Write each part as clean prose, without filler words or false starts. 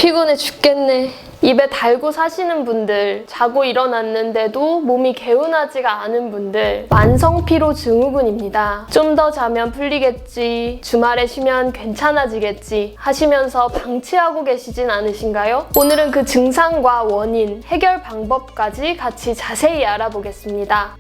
피곤해 죽겠네. 입에 달고 사시는 분들, 자고 일어났는데도 몸이 개운하지가 않은 분들, 만성피로 증후군입니다. 좀 더 자면 풀리겠지, 주말에 쉬면 괜찮아지겠지 하시면서 방치하고 계시진 않으신가요? 오늘은 그 증상과 원인, 해결 방법까지 같이 자세히 알아보겠습니다.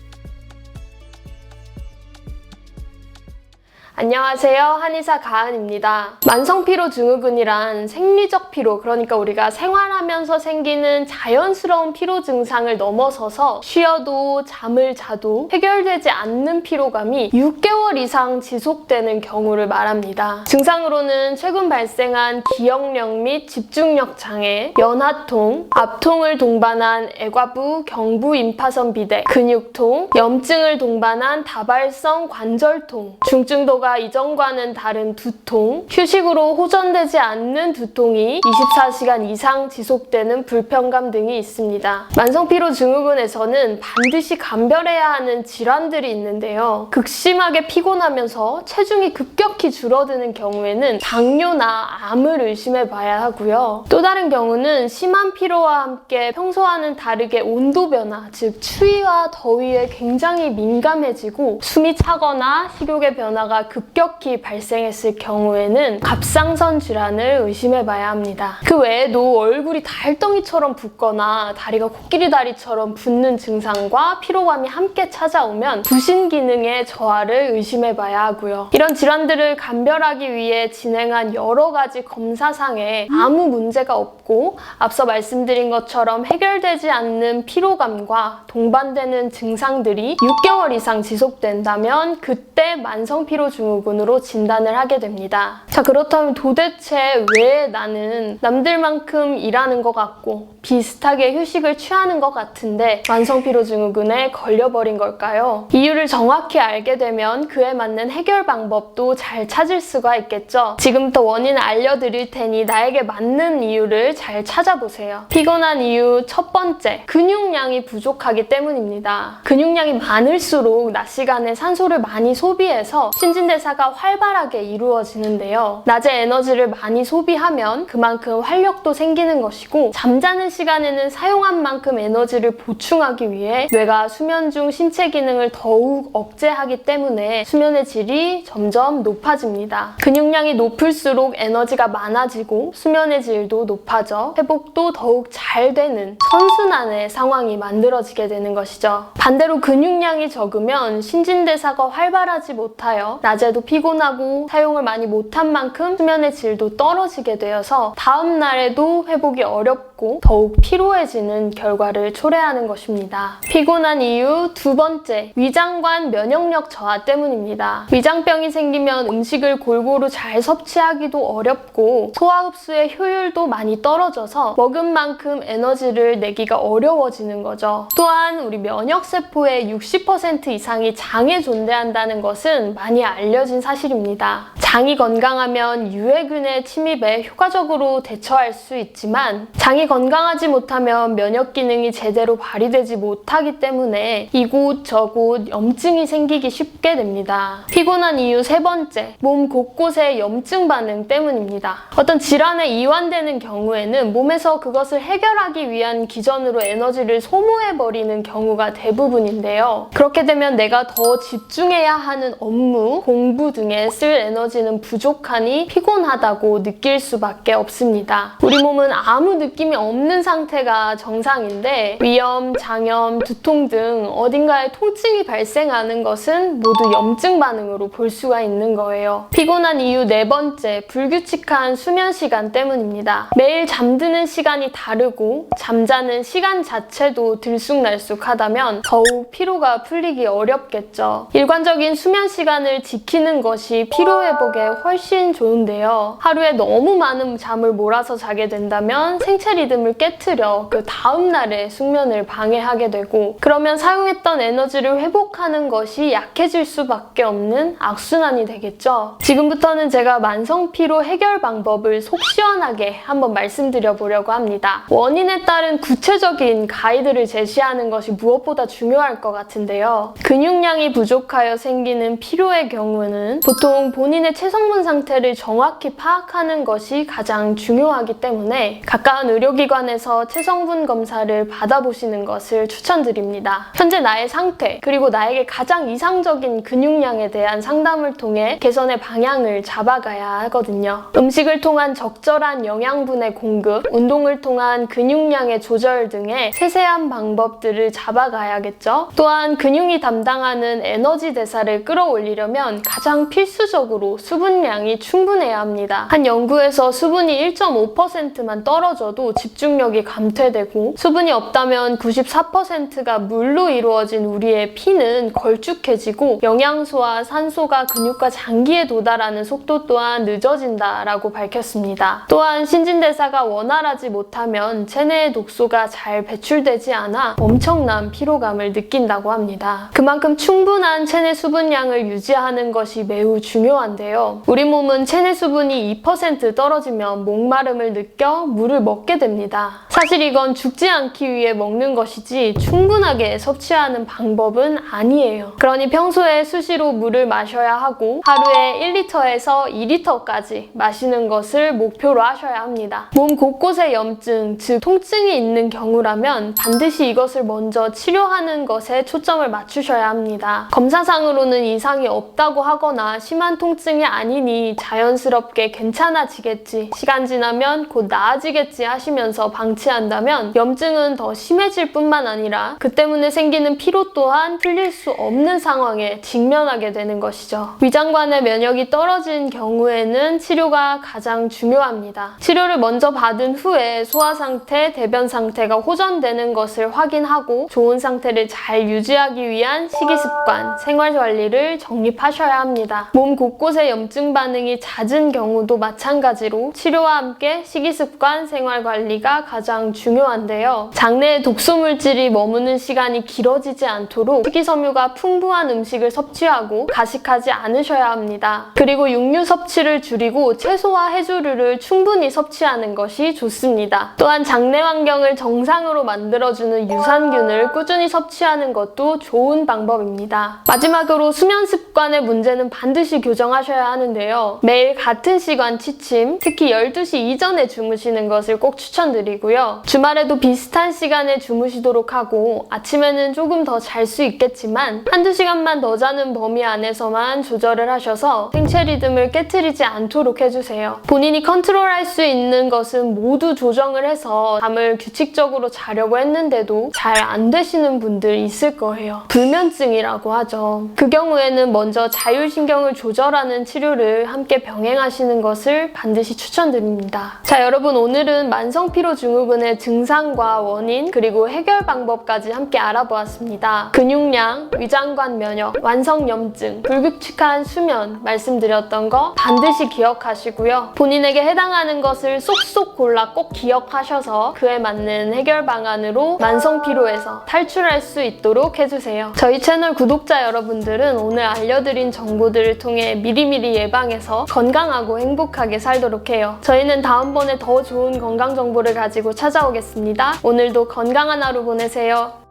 안녕하세요. 한의사 가은입니다. 만성피로 증후군이란 생리적 피로, 그러니까 우리가 생활하면서 생기는 자연스러운 피로 증상을 넘어서서 쉬어도 잠을 자도 해결되지 않는 피로감이 6개월 이상 지속되는 경우를 말합니다. 증상으로는 최근 발생한 기억력 및 집중력 장애, 연하통, 압통을 동반한 애과부, 경부 임파선 비대, 근육통, 염증을 동반한 다발성 관절통, 중증도가 이전과는 다른 두통, 휴식으로 호전되지 않는 두통이 24시간 이상 지속되는 불편감 등이 있습니다. 만성피로 증후군에서는 반드시 감별해야 하는 질환들이 있는데요. 극심하게 피곤하면서 체중이 급격히 줄어드는 경우에는 당뇨나 암을 의심해 봐야 하고요. 또 다른 경우는 심한 피로와 함께 평소와는 다르게 온도 변화, 즉 추위와 더위에 굉장히 민감해지고 숨이 차거나 식욕의 변화가 급격히 발생했을 경우에는 갑상선 질환을 의심해 봐야 합니다. 그 외에도 얼굴이 달덩이처럼 붓거나 다리가 코끼리 다리처럼 붓는 증상과 피로감이 함께 찾아오면 부신 기능의 저하를 의심해 봐야 하고요. 이런 질환들을 감별하기 위해 진행한 여러 가지 검사상에 아무 문제가 없고 앞서 말씀드린 것처럼 해결되지 않는 피로감과 동반되는 증상들이 6개월 이상 지속된다면 그때 만성피로 증후군으로 진단을 하게 됩니다. 자, 그렇다면 도대체 왜 나는 남들만큼 일하는 것 같고 비슷하게 휴식을 취하는 것 같은데 만성피로 증후군에 걸려버린 걸까요? 이유를 정확히 알게 되면 그에 맞는 해결 방법도 잘 찾을 수가 있겠죠. 지금부터 원인을 알려드릴 테니 나에게 맞는 이유를 잘 찾아보세요. 피곤한 이유 첫 번째, 근육량이 부족하기 때문입니다. 근육량이 많을수록 낮 시간에 산소를 많이 소비해서 신진대사가 활발하게 이루어지는데요. 낮에 에너지를 많이 소비하면 그만큼 활력도 생기는 것이고 잠자는 시간에는 사용한 만큼 에너지를 보충하기 위해 뇌가 수면 중 신체 기능을 더욱 억제하기 때문에 수면의 질이 점점 높아집니다. 근육량이 높을수록 에너지가 많아지고 수면의 질도 높아져 회복도 더욱 잘 되는 선순환의 상황이 만들어지게 되는 것이죠. 반대로 근육량이 적으면 신진대사가 활발하지 못하여 낮에도 피곤하고 사용을 많이 못한 만큼 수면의 질도 떨어지게 되어서 다음 날에도 회복이 어렵고 더욱 피로해지는 결과를 초래하는 것입니다. 피곤한 이유 두 번째, 위장관 면역력 저하 때문입니다. 위장병이 생기면 음식을 골고루 잘 섭취하기도 어렵고 소화 흡수의 효율도 많이 떨어져서 먹은 만큼 에너지를 내기가 어려워지는 거죠. 또한 우리 면역세포의 60% 이상이 장에 존재한다는 것은 많이 알려진 사실입니다. 장이 건강하면 유해균의 침입에 효과적으로 대처할 수 있지만 장이 건강하지 못하면 면역 기능이 제대로 발휘되지 못하기 때문에 이곳저곳 염증이 생기기 쉽게 됩니다. 피곤한 이유 세 번째, 몸 곳곳의 염증 반응 때문입니다. 어떤 질환에 이완되는 경우에는 몸에서 그것을 해결하기 위한 기전으로 에너지를 소모해버리는 경우가 대부분인데요. 그렇게 되면 내가 더 집중해야 하는 업무, 공부 등에 쓸 에너지는 부족하니 피곤하다고 느낄 수밖에 없습니다. 우리 몸은 아무 느낌이 없는 상태가 정상인데 위염, 장염, 두통 등 어딘가에 통증이 발생하는 것은 모두 염증 반응으로 볼 수가 있는 거예요. 피곤한 이유 네 번째, 불규칙한 수면 시간 때문입니다. 매일 잠드는 시간이 다르고 잠자는 시간 자체도 들쑥날쑥하다면 더욱 피로가 풀리기 어렵겠죠. 일관적인 수면 시간을 지키는 것이 피로회복에 훨씬 좋은데요. 하루에 너무 많은 잠을 몰아서 자게 된다면 생체 리듬을 깨트려 그 다음날의 숙면을 방해하게 되고 그러면 사용했던 에너지를 회복하는 것이 약해질 수밖에 없는 악순환이 되겠죠. 지금부터는 제가 만성피로 해결 방법을 속 시원하게 한번 말씀드려 보려고 합니다. 원인에 따른 구체적인 가이드를 제시하는 것이 무엇보다 중요할 것 같은데요. 근육량이 부족하여 생기는 피로의 경우는 보통 본인의 체성분 상태를 정확히 파악하는 것이 가장 중요하기 때문에 가까운 의료기관에서 체성분 검사를 받아보시는 것을 추천드립니다. 현재 나의 상태, 그리고 나에게 가장 이상적인 근육량에 대한 상담을 통해 개선의 방향을 잡아가야 하거든요. 음식을 통한 적절한 영양분의 공급, 운동을 통한 근육량의 조절 등의 세세한 방법들을 잡아가야겠죠. 또한 근육이 담당하는 에너지 대사를 끌어올리려면 가장 필수적으로 수분량이 충분해야 합니다. 한 연구에서 수분이 1.5%만 떨어져도 집중력이 감퇴되고, 수분이 없다면 94%가 물로 이루어진 우리의 피는 걸쭉해지고 영양소와 산소가 근육과 장기에 도달하는 속도 또한 늦어진다라고 밝혔습니다. 또한 신진대사가 원활하지 못하면 체내의 독소가 잘 배출되지 않아 엄청난 피로감을 느낀다고 합니다. 그만큼 충분한 체내 수분량을 유지하는 것이 매우 중요한데요. 우리 몸은 체내 수분이 2% 떨어지면 목마름을 느껴 물을 먹게 됩니다. 사실 이건 죽지 않기 위해 먹는 것이지 충분하게 섭취하는 방법은 아니에요. 그러니 평소에 수시로 물을 마셔야 하고 하루에 1리터에서 2리터까지 마시는 것을 목표로 하셔야 합니다. 몸 곳곳에 염증, 즉 통증이 있는 경우라면 반드시 이것을 먼저 치료하는 것에 초점을 맞추셔야 합니다. 검사상으로는 이상이 없다고 하거나 심한 통증이 아니니 자연스럽게 괜찮아지겠지, 시간 지나면 곧 나아지겠지 하시면서 방치한다면 염증은 더 심해질 뿐만 아니라 그 때문에 생기는 피로 또한 풀릴 수 없는 상황에 직면하게 되는 것이죠. 위장관의 면역이 떨어진 경우에는 치료가 가장 중요합니다. 치료를 먼저 받은 후에 소화 상태, 대변 상태가 호전되는 것을 확인하고 좋은 상태를 잘 유지하기 위한 식이습관, 생활관리를 정립하셔야 합니다. 몸 곳곳에 염증 반응이 잦은 경우도 마찬가지로 치료와 함께 식이습관, 생활관리가 가장 중요한데요. 장내에 독소물질이 머무는 시간이 길어지지 않도록 식이섬유가 풍부한 음식을 섭취하고 가식하지 않으셔야 합니다. 그리고 육류 섭취를 줄이고 채소와 해조류를 충분히 섭취하는 것이 좋습니다. 또한 장내 환경을 정상으로 만들어주는 유산균을 꾸준히 섭취하는 것도 좋은 방법입니다. 마지막으로 수면 습관의 문제는 반드시 교정하셔야 하는데요. 매일 같은 시간 취침, 특히 12시 이전에 주무시는 것을 꼭 추천드리고요. 주말에도 비슷한 시간에 주무시도록 하고 아침에는 조금 더 잘 수 있겠지만 한두 시간만 더 자는 범위 안에서만 조절을 하셔서 생체 리듬을 깨트리지 않도록 해주세요. 본인이 컨트롤할 수 있는 것은 모두 조정을 해서 잠을 규칙적으로 자려고 했는데도 잘 안 되시는 분들 있을 거예요. 불면증이라고 하죠. 그 경우에는 먼저 자율신경을 조절하는 치료를 함께 병행하시는 것을 반드시 추천드립니다. 자, 여러분, 오늘은 만성피로증후군의 증상과 원인, 그리고 해결 방법까지 함께 알아보았습니다. 근육량, 위장관 면역, 완성염증, 불규칙한 수면 말씀드렸던 거 반드시 기억하시고요. 본인에게 해당하는 것을 쏙쏙 골라 꼭 기억하셔서 그에 맞는 해결 방안으로 만성피로에서 탈출할 수 있도록 해주세요. 저희 채널 구독자 여러분들은 오늘 알려드린 정보들을 통해 미리미리 예방해서 건강하고 행복하게 살도록 해요. 저희는 다음번에 더 좋은 건강 정보를 가지고 찾아오겠습니다. 오늘도 건강한 하루 보내세요.